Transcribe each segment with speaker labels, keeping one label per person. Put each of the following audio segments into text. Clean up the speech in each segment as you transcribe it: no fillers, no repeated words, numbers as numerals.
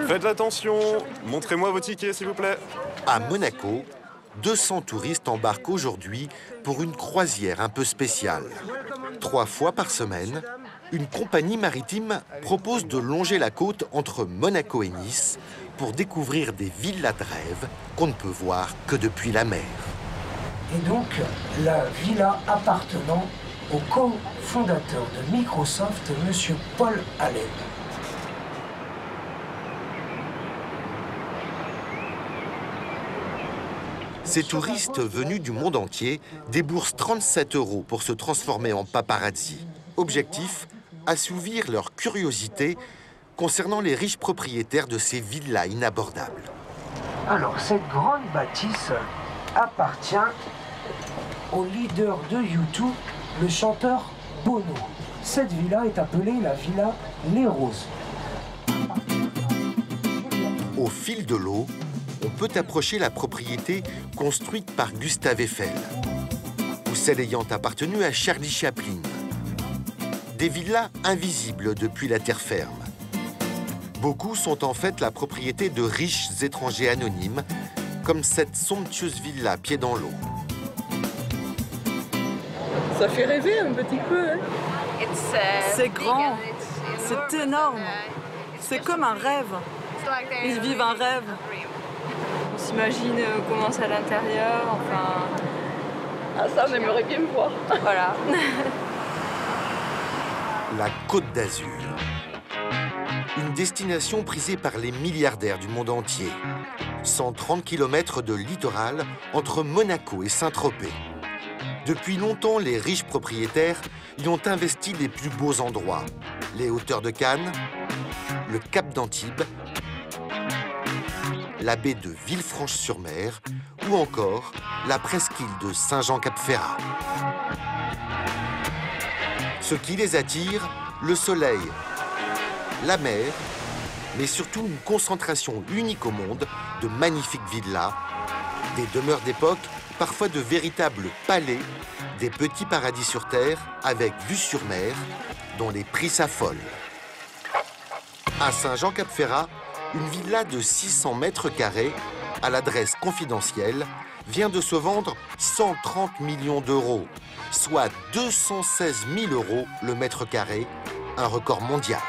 Speaker 1: Faites attention, montrez-moi vos tickets s'il vous plaît.
Speaker 2: À Monaco, 200 touristes embarquent aujourd'hui pour une croisière un peu spéciale. 3 fois par semaine, une compagnie maritime propose de longer la côte entre Monaco et Nice pour découvrir des villas de rêve qu'on ne peut voir que depuis la mer.
Speaker 3: Et donc, la villa appartenant au cofondateur de Microsoft, M. Paul Allen.
Speaker 2: Ces touristes venus du monde entier déboursent 37 € pour se transformer en paparazzi. Objectif, assouvir leur curiosité concernant les riches propriétaires de ces villas inabordables.
Speaker 3: Alors, cette grande bâtisse appartient au leader de U2, le chanteur Bono. Cette villa est appelée la villa Les Roses.
Speaker 2: Au fil de l'eau, on peut approcher la propriété construite par Gustave Eiffel ou celle ayant appartenu à Charlie Chaplin. Des villas invisibles depuis la terre ferme. Beaucoup sont en fait la propriété de riches étrangers anonymes, comme cette somptueuse villa pied dans l'eau.
Speaker 4: Ça fait rêver un petit peu, hein.
Speaker 5: C'est grand, c'est énorme, c'est comme un rêve. Ils vivent un rêve.
Speaker 4: On s'imagine comment c'est à l'intérieur, enfin... Ah ça, on aimerait bien me voir. Voilà.
Speaker 2: La Côte d'Azur. Une destination prisée par les milliardaires du monde entier. 130 km de littoral entre Monaco et Saint-Tropez. Depuis longtemps, les riches propriétaires y ont investi les plus beaux endroits. Les hauteurs de Cannes, le Cap d'Antibes, la baie de Villefranche-sur-Mer ou encore la presqu'île de Saint-Jean-Cap-Ferrat. Ce qui les attire, le soleil, la mer, mais surtout une concentration unique au monde de magnifiques villas, des demeures d'époque, parfois de véritables palais, des petits paradis sur terre avec vue sur mer, dont les prix s'affolent. À Saint-Jean-Cap-Ferrat, une villa de 600 mètres carrés, à l'adresse confidentielle, vient de se vendre 130 millions d'euros, soit 216 000 € le mètre carré, un record mondial.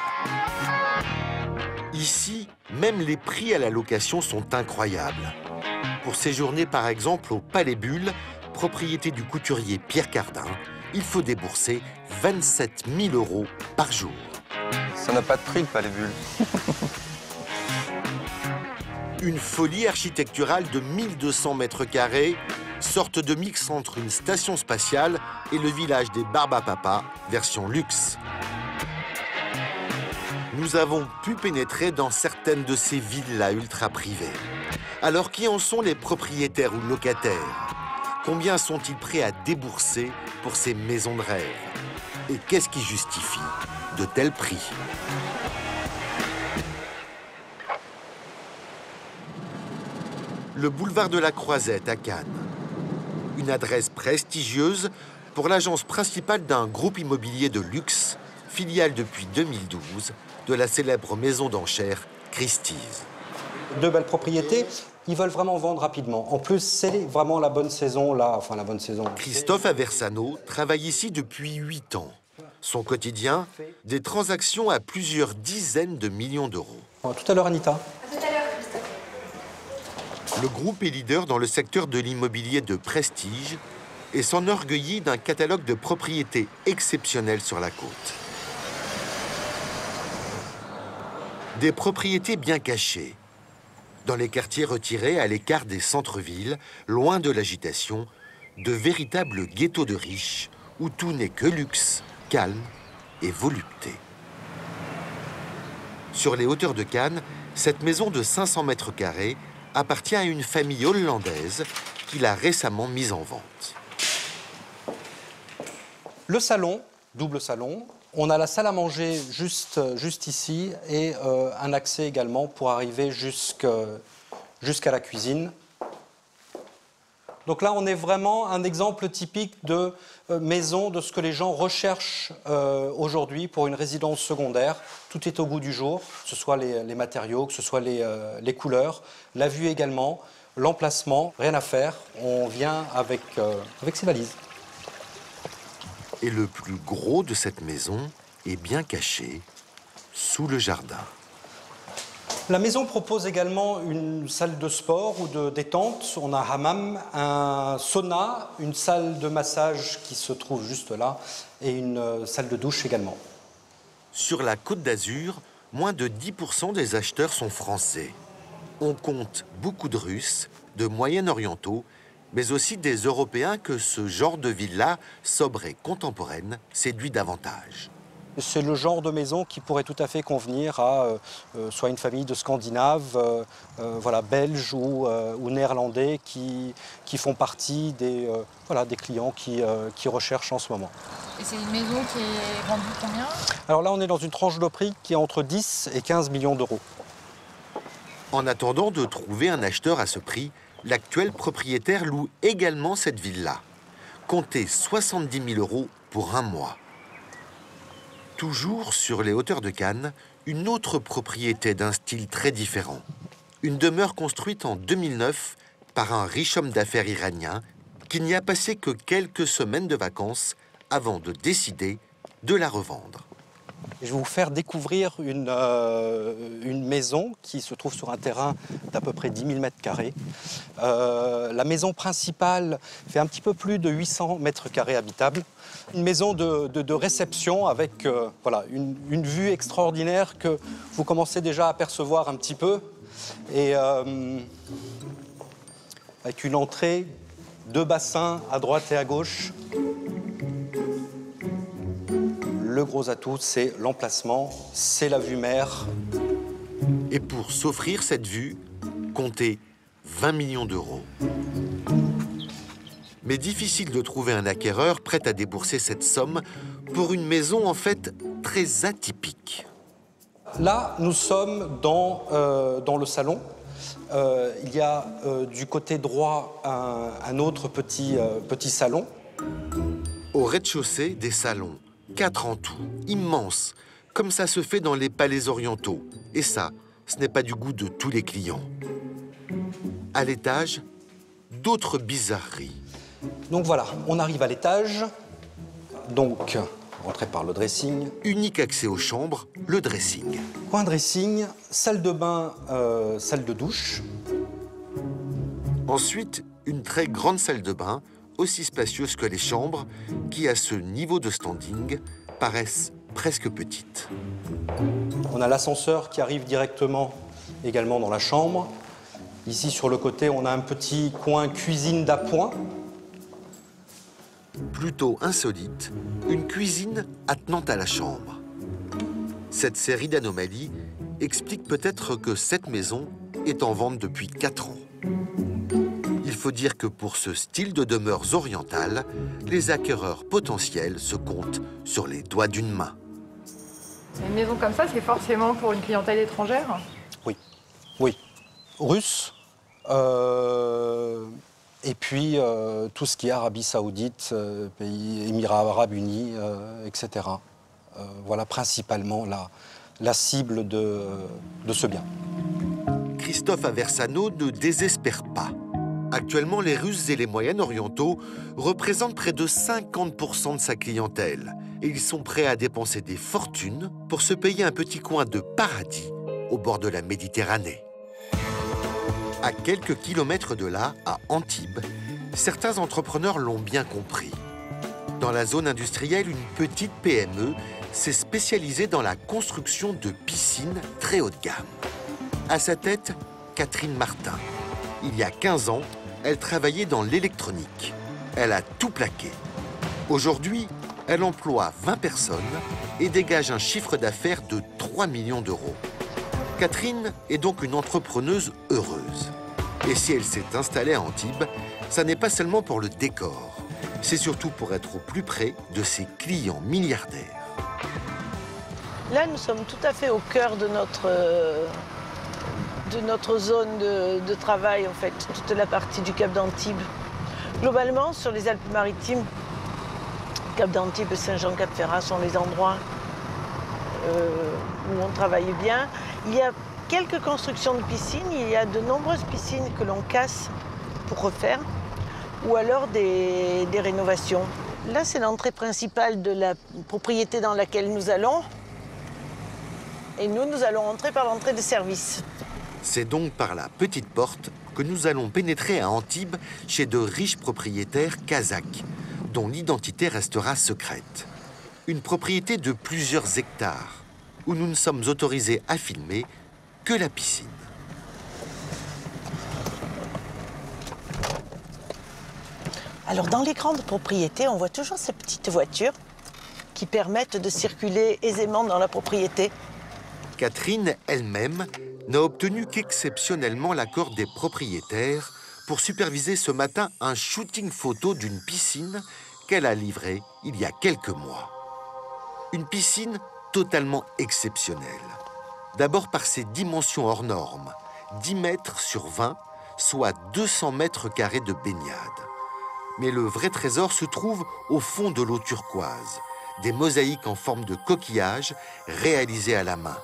Speaker 2: Ici, même les prix à la location sont incroyables. Pour séjourner par exemple au Palais Bulle, propriété du couturier Pierre Cardin, il faut débourser 27 000 € par jour.
Speaker 6: Ça n'a pas de prix, le Palais Bulle.
Speaker 2: Une folie architecturale de 1200 mètres carrés, sorte de mix entre une station spatiale et le village des Barbapapa, version luxe. Nous avons pu pénétrer dans certaines de ces villas ultra privées. Alors, qui en sont les propriétaires ou locataires? Combien sont-ils prêts à débourser pour ces maisons de rêve? Et qu'est-ce qui justifie de tels prix? Le boulevard de la Croisette à Cannes. Une adresse prestigieuse pour l'agence principale d'un groupe immobilier de luxe, filiale depuis 2012 de la célèbre maison d'enchères Christie's.
Speaker 7: 2 belles propriétés, ils veulent vraiment vendre rapidement. En plus, c'est vraiment la bonne saison là, enfin la bonne saison.
Speaker 2: Christophe Aversano travaille ici depuis 8 ans. Son quotidien, des transactions à plusieurs dizaines de millions d'euros.
Speaker 7: Tout à l'heure, Anita.
Speaker 8: À tout à l'heure, Christophe.
Speaker 2: Le groupe est leader dans le secteur de l'immobilier de prestige et s'enorgueillit d'un catalogue de propriétés exceptionnelles sur la côte. Des propriétés bien cachées, dans les quartiers retirés à l'écart des centres-villes, loin de l'agitation, de véritables ghettos de riches où tout n'est que luxe, calme et volupté. Sur les hauteurs de Cannes, cette maison de 500 mètres carrés appartient à une famille hollandaise qui l'a récemment mise en vente.
Speaker 7: Le salon, double salon. On a la salle à manger juste ici et un accès également pour arriver jusqu'à la cuisine. Donc là, on est vraiment un exemple typique de maison, de ce que les gens recherchent aujourd'hui pour une résidence secondaire. Tout est au goût du jour, que ce soit les matériaux, que ce soit les couleurs, la vue également, l'emplacement, rien à faire. On vient avec ses valises.
Speaker 2: Et le plus gros de cette maison est bien caché sous le jardin.
Speaker 7: La maison propose également une salle de sport ou de détente. On a un hammam, un sauna, une salle de massage qui se trouve juste là et une salle de douche également.
Speaker 2: Sur la Côte d'Azur, moins de 10% des acheteurs sont français. On compte beaucoup de Russes, de Moyen-Orientaux, mais aussi des Européens que ce genre de villa, sobre et contemporaine, séduit davantage.
Speaker 7: C'est le genre de maison qui pourrait tout à fait convenir à soit une famille de Scandinaves, voilà, belges ou néerlandais qui font partie des clients qui recherchent en ce moment.
Speaker 8: Et c'est une maison qui est vendue combien?
Speaker 7: Alors là, on est dans une tranche de prix qui est entre 10 et 15 millions d'euros.
Speaker 2: En attendant de trouver un acheteur à ce prix, l'actuel propriétaire loue également cette villa. Comptez 70 000 € pour un mois. Toujours sur les hauteurs de Cannes, une autre propriété d'un style très différent. Une demeure construite en 2009 par un riche homme d'affaires iranien qui n'y a passé que quelques semaines de vacances avant de décider de la revendre.
Speaker 7: Je vais vous faire découvrir une maison qui se trouve sur un terrain d'à peu près 10 000 mètres carrés. La maison principale fait un petit peu plus de 800 mètres carrés habitables. Une maison de réception avec voilà, une vue extraordinaire que vous commencez déjà à apercevoir un petit peu. Et avec une entrée, 2 bassins à droite et à gauche. Le gros atout, c'est l'emplacement, c'est la vue mer.
Speaker 2: Et pour s'offrir cette vue, comptez 20 millions d'euros. Mais difficile de trouver un acquéreur prêt à débourser cette somme pour une maison en fait très atypique.
Speaker 7: Là, nous sommes dans le salon. Il y a du côté droit un autre petit salon.
Speaker 2: Au rez-de-chaussée, des salons. 4 en tout, immenses, comme ça se fait dans les palais orientaux. Et ça, ce n'est pas du goût de tous les clients. À l'étage, d'autres bizarreries.
Speaker 7: Donc voilà, on arrive à l'étage. Donc, entrée par le dressing.
Speaker 2: Unique accès aux chambres, le dressing.
Speaker 7: Coin dressing, salle de bain, salle de douche.
Speaker 2: Ensuite, une très grande salle de bain, aussi spacieuse que les chambres, qui, à ce niveau de standing, paraissent presque petites.
Speaker 7: On a l'ascenseur qui arrive directement également dans la chambre. Ici, sur le côté, on a un petit coin cuisine d'appoint.
Speaker 2: Plutôt insolite, une cuisine attenante à la chambre. Cette série d'anomalies explique peut-être que cette maison est en vente depuis 4 ans. Il faut dire que pour ce style de demeures orientales, les acquéreurs potentiels se comptent sur les doigts d'une main.
Speaker 8: Une maison comme ça, c'est forcément pour une clientèle étrangère?
Speaker 7: Oui, oui. Russe, et puis tout ce qui est Arabie Saoudite, pays Émirats Arabes Unis, etc. Voilà principalement la cible de ce bien.
Speaker 2: Christophe Aversano ne désespère pas. Actuellement, les Russes et les Moyen-Orientaux représentent près de 50% de sa clientèle. Et ils sont prêts à dépenser des fortunes pour se payer un petit coin de paradis au bord de la Méditerranée. À quelques kilomètres de là, à Antibes, certains entrepreneurs l'ont bien compris. Dans la zone industrielle, une petite PME s'est spécialisée dans la construction de piscines très haut de gamme. À sa tête, Catherine Martin. Il y a 15 ans, elle travaillait dans l'électronique. Elle a tout plaqué. Aujourd'hui, elle emploie 20 personnes et dégage un chiffre d'affaires de 3 millions d'euros. Catherine est donc une entrepreneuse heureuse. Et si elle s'est installée à Antibes, ça n'est pas seulement pour le décor. C'est surtout pour être au plus près de ses clients milliardaires.
Speaker 9: Là, nous sommes tout à fait au cœur de notre zone de travail, en fait, toute la partie du Cap d'Antibes. Globalement, sur les Alpes-Maritimes, Cap d'Antibes, Saint-Jean, Cap-Ferrat sont les endroits où on travaille bien. Il y a quelques constructions de piscines, il y a de nombreuses piscines que l'on casse pour refaire, ou alors des rénovations. Là, c'est l'entrée principale de la propriété dans laquelle nous allons. Et nous allons entrer par l'entrée de service.
Speaker 2: C'est donc par la petite porte que nous allons pénétrer à Antibes chez de riches propriétaires kazakhs, dont l'identité restera secrète. Une propriété de plusieurs hectares, où nous ne sommes autorisés à filmer que la piscine.
Speaker 9: Alors, dans les grandes propriétés, on voit toujours ces petites voitures qui permettent de circuler aisément dans la propriété.
Speaker 2: Catherine, elle-même, n'a obtenu qu'exceptionnellement l'accord des propriétaires pour superviser ce matin un shooting photo d'une piscine qu'elle a livrée il y a quelques mois. Une piscine totalement exceptionnelle. D'abord par ses dimensions hors normes, 10 mètres sur 20, soit 200 mètres carrés de baignade. Mais le vrai trésor se trouve au fond de l'eau turquoise, des mosaïques en forme de coquillage réalisées à la main.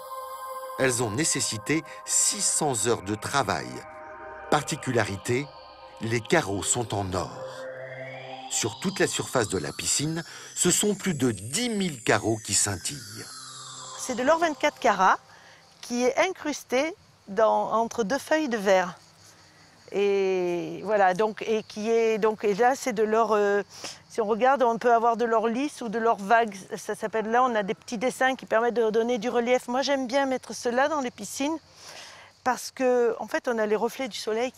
Speaker 2: Elles ont nécessité 600 heures de travail. Particularité, les carreaux sont en or. Sur toute la surface de la piscine, ce sont plus de 10 000 carreaux qui scintillent.
Speaker 9: C'est de l'or 24 carats qui est incrusté entre deux feuilles de verre. Et voilà, et là c'est de l'or, si on regarde, on peut avoir de l'or lisse ou de l'or vague, ça s'appelle là, on a des petits dessins qui permettent de donner du relief. Moi j'aime bien mettre cela dans les piscines parce que en fait on a les reflets du soleil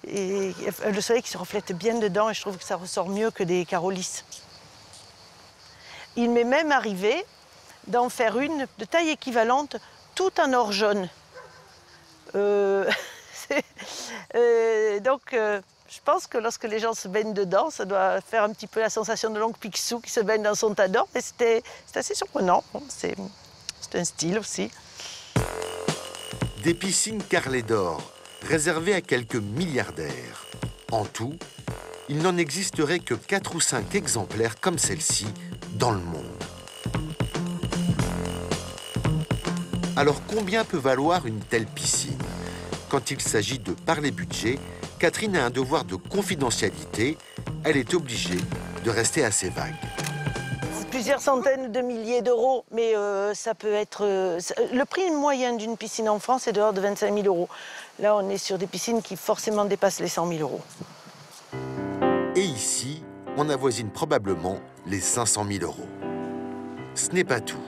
Speaker 9: le soleil qui se reflète bien dedans et je trouve que ça ressort mieux que des carreaux lisses. Il m'est même arrivé d'en faire une de taille équivalente, tout en or jaune. Je pense que lorsque les gens se baignent dedans, ça doit faire un petit peu la sensation de l'oncle Picsou qui se baigne dans son tas d'or. Mais c'est assez surprenant. Bon, c'est un style aussi.
Speaker 2: Des piscines carrelées d'or, réservées à quelques milliardaires. En tout, il n'en existerait que 4 ou 5 exemplaires comme celle-ci dans le monde. Alors combien peut valoir une telle piscine ? Quand il s'agit de parler budget, Catherine a un devoir de confidentialité. Elle est obligée de rester assez vague.
Speaker 9: Plusieurs centaines de milliers d'euros, mais ça peut être... le prix moyen d'une piscine en France est de l'ordre de 25 000 euros. Là, on est sur des piscines qui forcément dépassent les 100 000 euros.
Speaker 2: Et ici, on avoisine probablement les 500 000 euros. Ce n'est pas tout.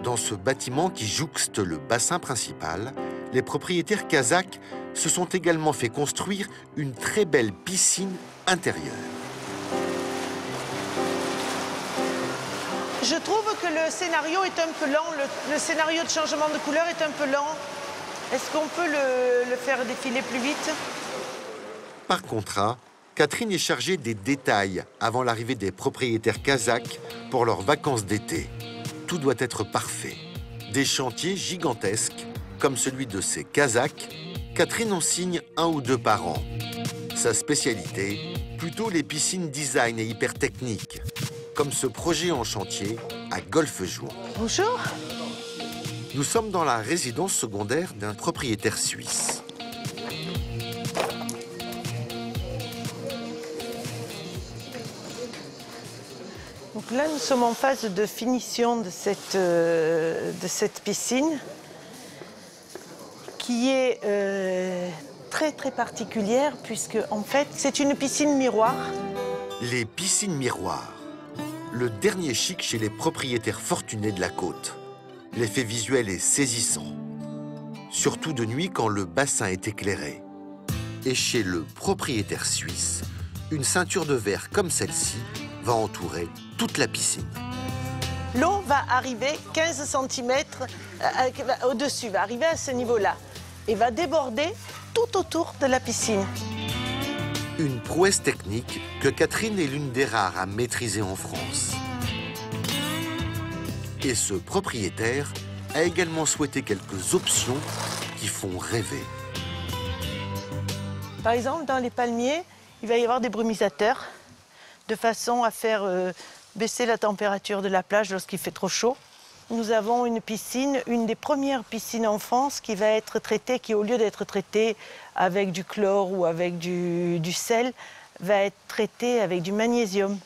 Speaker 2: Dans ce bâtiment qui jouxte le bassin principal, les propriétaires kazakhs se sont également fait construire une très belle piscine intérieure.
Speaker 9: Je trouve que le scénario est un peu lent, le scénario de changement de couleur est un peu lent. Est-ce qu'on peut le faire défiler plus vite?
Speaker 2: Par contrat, Catherine est chargée des détails avant l'arrivée des propriétaires kazakhs pour leurs vacances d'été. Tout doit être parfait. Des chantiers gigantesques, comme celui de ces Kazakhs, Catherine en signe 1 ou 2 par an. Sa spécialité, plutôt les piscines design et hyper techniques, comme ce projet en chantier à Golfe-Juan.
Speaker 9: Bonjour.
Speaker 2: Nous sommes dans la résidence secondaire d'un propriétaire suisse.
Speaker 9: Donc là, nous sommes en phase de finition de cette piscine qui est très très particulière puisque en fait, c'est une piscine miroir.
Speaker 2: Les piscines miroirs, le dernier chic chez les propriétaires fortunés de la côte. L'effet visuel est saisissant, surtout de nuit quand le bassin est éclairé. Et chez le propriétaire suisse, une ceinture de verre comme celle-ci va entourer toute la piscine.
Speaker 9: L'eau va arriver 15 cm au-dessus, va arriver à ce niveau-là et va déborder tout autour de la piscine.
Speaker 2: Une prouesse technique que Catherine est l'une des rares à maîtriser en France. Et ce propriétaire a également souhaité quelques options qui font rêver.
Speaker 9: Par exemple, dans les palmiers, il va y avoir des brumisateurs de façon à faire baisser la température de la plage lorsqu'il fait trop chaud. Nous avons une piscine, une des premières piscines en France qui va être traitée, qui au lieu d'être traitée avec du chlore ou avec du sel, va être traitée avec du magnésium.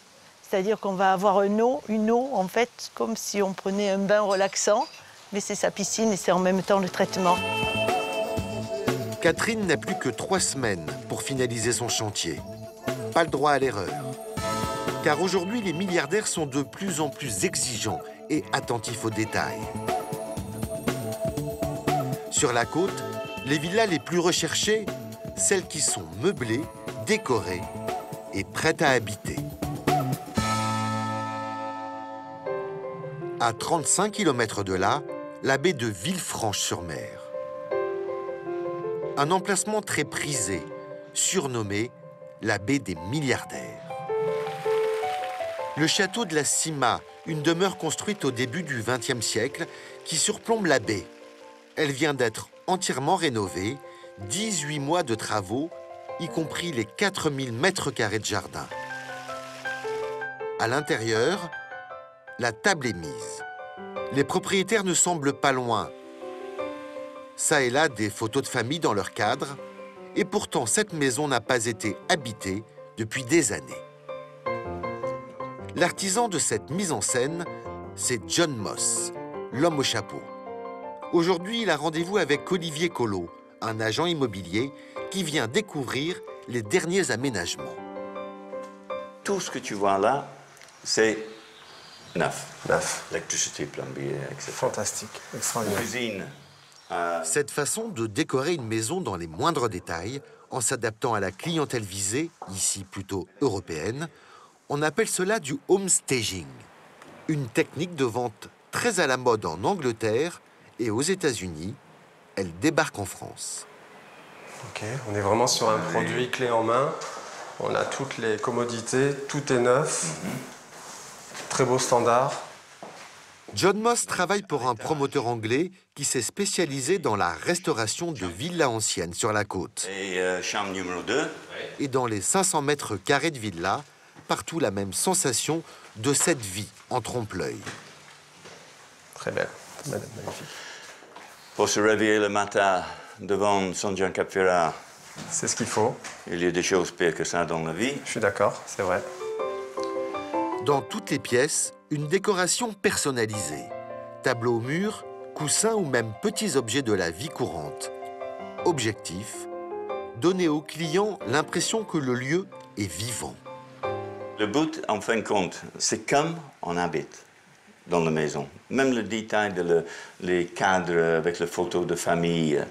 Speaker 9: C'est-à-dire qu'on va avoir une eau en fait comme si on prenait un bain relaxant, mais c'est sa piscine et c'est en même temps le traitement.
Speaker 2: Catherine n'a plus que 3 semaines pour finaliser son chantier. Pas le droit à l'erreur. Car aujourd'hui, les milliardaires sont de plus en plus exigeants et attentifs aux détails. Sur la côte, les villas les plus recherchées, celles qui sont meublées, décorées et prêtes à habiter. À 35 km de là, la baie de Villefranche-sur-Mer. Un emplacement très prisé, surnommé la baie des milliardaires. Le château de la Cima, une demeure construite au début du XXe siècle, qui surplombe la baie. Elle vient d'être entièrement rénovée, 18 mois de travaux, y compris les 4000 mètres carrés de jardin. À l'intérieur, la table est mise. Les propriétaires ne semblent pas loin. Ça et là, des photos de famille dans leur cadre, et pourtant cette maison n'a pas été habitée depuis des années. L'artisan de cette mise en scène, c'est John Moss, l'homme au chapeau. Aujourd'hui, il a rendez-vous avec Olivier Collot, un agent immobilier qui vient découvrir les derniers aménagements.
Speaker 10: Tout ce que tu vois là, c'est neuf.
Speaker 11: Neuf.
Speaker 10: Électricité, plombier, etc.
Speaker 11: Fantastique, extraordinaire.
Speaker 10: Cuisine.
Speaker 2: Cette façon de décorer une maison dans les moindres détails, en s'adaptant à la clientèle visée, ici plutôt européenne, on appelle cela du homestaging, une technique de vente très à la mode en Angleterre et aux États-Unis. Elle débarque en France.
Speaker 11: Ok, on est vraiment sur un produit clé en main. On a toutes les commodités, tout est neuf, très beau standard.
Speaker 2: John Moss travaille pour un promoteur anglais qui s'est spécialisé dans la restauration de villas anciennes sur la côte.
Speaker 10: Et chambre numéro 2.
Speaker 2: Et dans les 500 mètres carrés de villas, partout la même sensation de cette vie en trompe-l'œil.
Speaker 11: Très belle, magnifique.
Speaker 10: Pour se réveiller le matin devant San Gian Cap Ferrat.
Speaker 11: C'est ce qu'il faut.
Speaker 10: Il y a des choses pires que ça dans la vie.
Speaker 11: Je suis d'accord, c'est vrai.
Speaker 2: Dans toutes les pièces, une décoration personnalisée. Tableaux au mur, coussins ou même petits objets de la vie courante. Objectif, donner au client l'impression que le lieu est vivant.
Speaker 10: Le but, en fin de compte, c'est comme on habite dans la maison. Même le détail les cadres avec les photos de famille.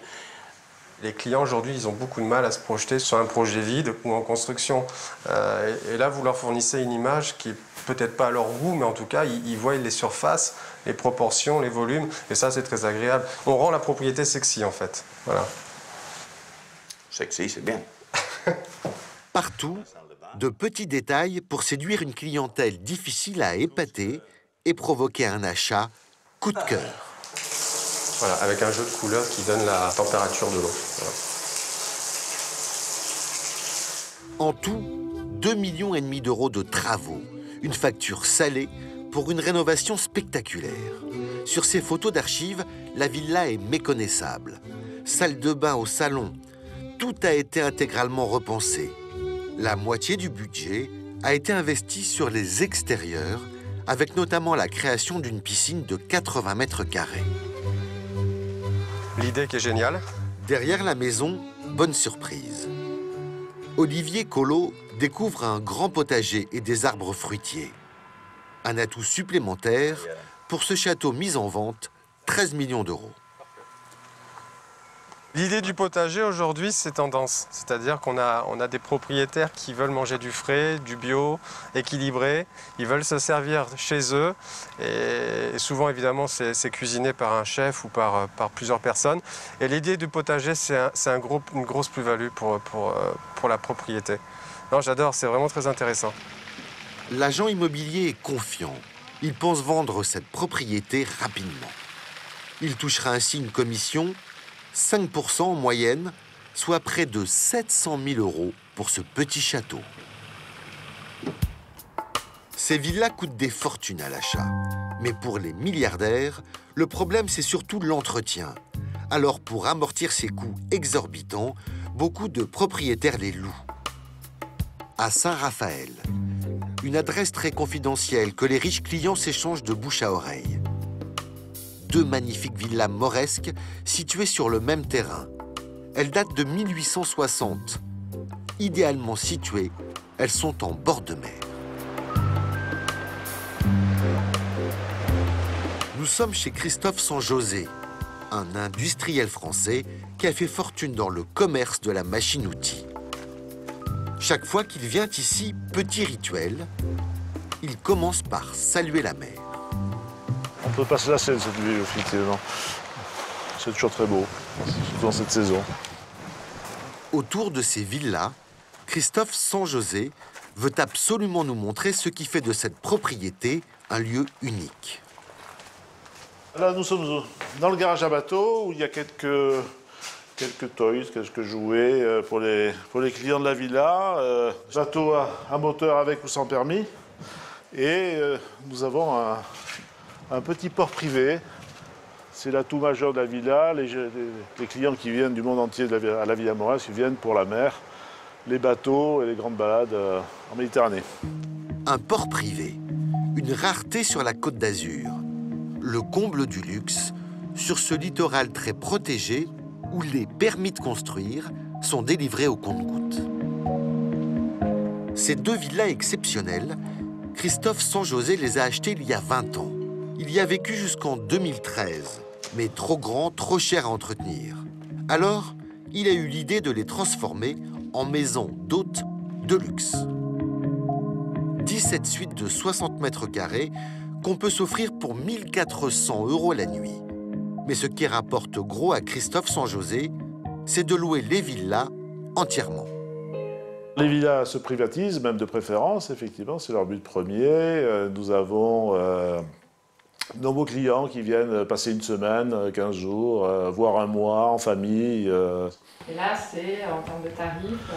Speaker 11: Les clients aujourd'hui, ils ont beaucoup de mal à se projeter sur un projet vide ou en construction. Et là, vous leur fournissez une image qui est peut-être pas à leur goût, mais en tout cas, ils voient les surfaces, les proportions, les volumes, et ça, c'est très agréable. On rend la propriété sexy, en fait. Voilà.
Speaker 10: Sexy, c'est bien.
Speaker 2: Partout, de petits détails pour séduire une clientèle difficile à épater et provoquer un achat coup de cœur.
Speaker 11: Voilà, avec un jeu de couleurs qui donne la température de l'eau. Voilà.
Speaker 2: En tout, 2,5 millions d'euros de travaux. Une facture salée pour une rénovation spectaculaire. Sur ces photos d'archives, la villa est méconnaissable. Salle de bain au salon, tout a été intégralement repensé. La moitié du budget a été investie sur les extérieurs, avec notamment la création d'une piscine de 80 mètres carrés.
Speaker 11: L'idée qui est géniale.
Speaker 2: Derrière la maison, bonne surprise. Olivier Collot découvre un grand potager et des arbres fruitiers. Un atout supplémentaire pour ce château mis en vente, 13 millions d'euros.
Speaker 11: L'idée du potager aujourd'hui, c'est tendance. C'est-à-dire qu'on a des propriétaires qui veulent manger du frais, du bio, équilibré. Ils veulent se servir chez eux. Et souvent, évidemment, c'est cuisiné par un chef ou par plusieurs personnes. Et l'idée du potager, c'est une grosse plus-value pour la propriété. Non, j'adore, c'est vraiment très intéressant.
Speaker 2: L'agent immobilier est confiant. Il pense vendre cette propriété rapidement. Il touchera ainsi une commission 5% en moyenne soit près de 700 000 € pour ce petit château. Ces villas coûtent des fortunes à l'achat. Mais pour les milliardaires, le problème, c'est surtout l'entretien. Alors, pour amortir ces coûts exorbitants, beaucoup de propriétaires les louent. À Saint-Raphaël, une adresse très confidentielle que les riches clients s'échangent de bouche à oreille. 2 magnifiques villas mauresques situées sur le même terrain. Elles datent de 1860. Idéalement situées, elles sont en bord de mer. Nous sommes chez Christophe Sanjosé, un industriel français qui a fait fortune dans le commerce de la machine-outil. Chaque fois qu'il vient ici, petit rituel, il commence par saluer la mer.
Speaker 12: On peut pas se lasser de cette ville, effectivement. C'est toujours très beau, surtout dans cette saison.
Speaker 2: Autour de ces villas, Christophe Sanjosé veut absolument nous montrer ce qui fait de cette propriété un lieu unique.
Speaker 12: Là, nous sommes dans le garage à bateau où il y a quelques toys, quelques jouets pour les clients de la villa. Bateau à moteur avec ou sans permis. Et nous avons un petit port privé. C'est l'atout majeur de la villa. Les clients qui viennent du monde entier à la Villa Mauresque, ils viennent pour la mer, les bateaux et les grandes balades en Méditerranée.
Speaker 2: Un port privé, une rareté sur la Côte d'Azur. Le comble du luxe sur ce littoral très protégé où les permis de construire sont délivrés au compte-gouttes. Ces 2 villas exceptionnelles, Christophe Sanjosé les a achetées il y a 20 ans. Il y a vécu jusqu'en 2013, mais trop grand, trop cher à entretenir. Alors, il a eu l'idée de les transformer en maisons d'hôtes de luxe. 17 suites de 60 mètres carrés qu'on peut s'offrir pour 1 400 € la nuit. Mais ce qui rapporte gros à Christophe Sanjosé, c'est de louer les villas entièrement.
Speaker 12: Les villas se privatisent, même de préférence, effectivement, c'est leur but premier. Nous avons de nombreux clients qui viennent passer une semaine, 15 jours, voire un mois en famille.
Speaker 8: Et là, c'est en termes de tarifs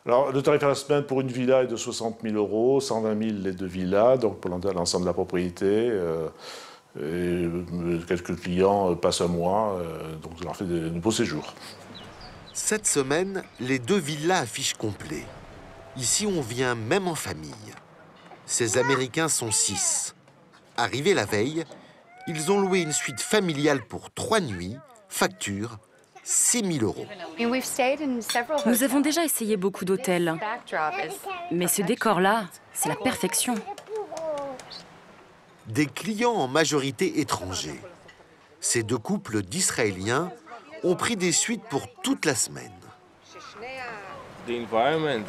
Speaker 12: Alors, le tarif à la semaine pour une villa est de 60 000 €, 120 000 les 2 villas, donc pour l'ensemble de la propriété. Et quelques clients passent un mois, donc ça leur fait de beaux séjours.
Speaker 2: Cette semaine, les 2 villas affichent complet. Ici, on vient même en famille. Ces Américains sont 6. Arrivés la veille, ils ont loué une suite familiale pour 3 nuits, facture 6 000 €.
Speaker 13: Nous avons déjà essayé beaucoup d'hôtels, mais ce décor-là, c'est la perfection.
Speaker 2: Des clients en majorité étrangers. Ces 2 couples d'Israéliens ont pris des suites pour toute la semaine.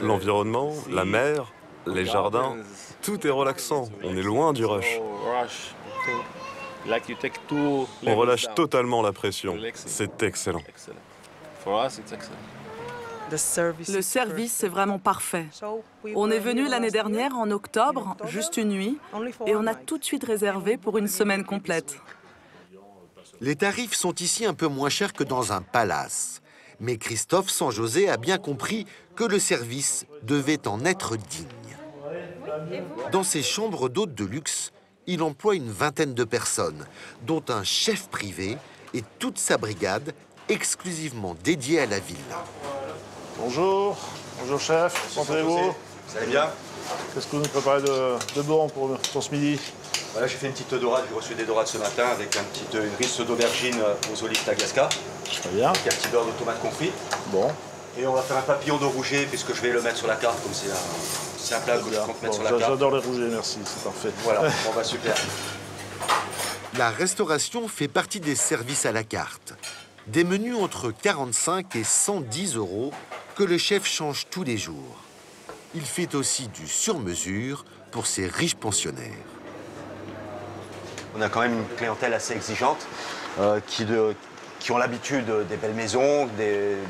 Speaker 1: L'environnement, la mer, les jardins, tout est relaxant. On est loin du rush. On relâche totalement la pression. C'est excellent.
Speaker 5: Le service, c'est vraiment parfait. On est venu l'année dernière, en octobre, juste une nuit, et on a tout de suite réservé pour une semaine complète.
Speaker 2: Les tarifs sont ici un peu moins chers que dans un palace. Mais Christophe Sanjosé a bien compris que le service devait en être digne. Dans ses chambres d'hôtes de luxe, il emploie une vingtaine de personnes, dont un chef privé et toute sa brigade exclusivement dédiée à la villa.
Speaker 12: Bonjour, bonjour chef, comment allez-vous?
Speaker 6: Vous allez bien?
Speaker 12: Qu'est-ce que vous nous préparez de bon pour ce midi?
Speaker 6: Voilà, j'ai fait une petite dorade, j'ai reçu des dorades ce matin avec une risse d'aubergine aux olives Tagaska.
Speaker 12: Très bien.
Speaker 6: Avec un petit beurre de tomate confite.
Speaker 12: Bon.
Speaker 6: Et on va faire un papillon de rouget puisque je vais le mettre sur la carte comme c'est un plat que je compte mettre sur la carte.
Speaker 12: J'adore les rougets, merci, c'est parfait.
Speaker 6: Voilà, bon bah super.
Speaker 2: La restauration fait partie des services à la carte. Des menus entre 45 et 110 € que le chef change tous les jours. Il fait aussi du sur-mesure pour ses riches pensionnaires.
Speaker 6: On a quand même une clientèle assez exigeante qui qui ont l'habitude des belles maisons,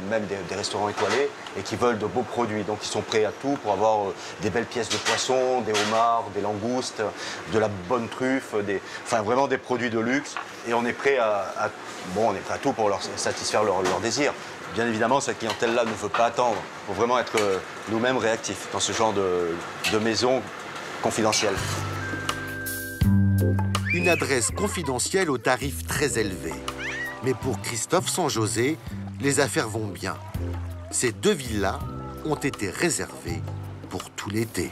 Speaker 6: même des restaurants étoilés, et qui veulent de beaux produits. Donc ils sont prêts à tout pour avoir des belles pièces de poisson, des homards, des langoustes, de la bonne truffe, enfin vraiment des produits de luxe. Et on est prêt à tout pour leur satisfaire leur désir. Bien évidemment, cette clientèle-là ne veut pas attendre. Il faut vraiment être nous-mêmes réactifs dans ce genre de maison confidentielle.
Speaker 2: Une adresse confidentielle au tarif très élevé. Mais pour Christophe Sanjosé, les affaires vont bien. Ces 2 villas ont été réservées pour tout l'été.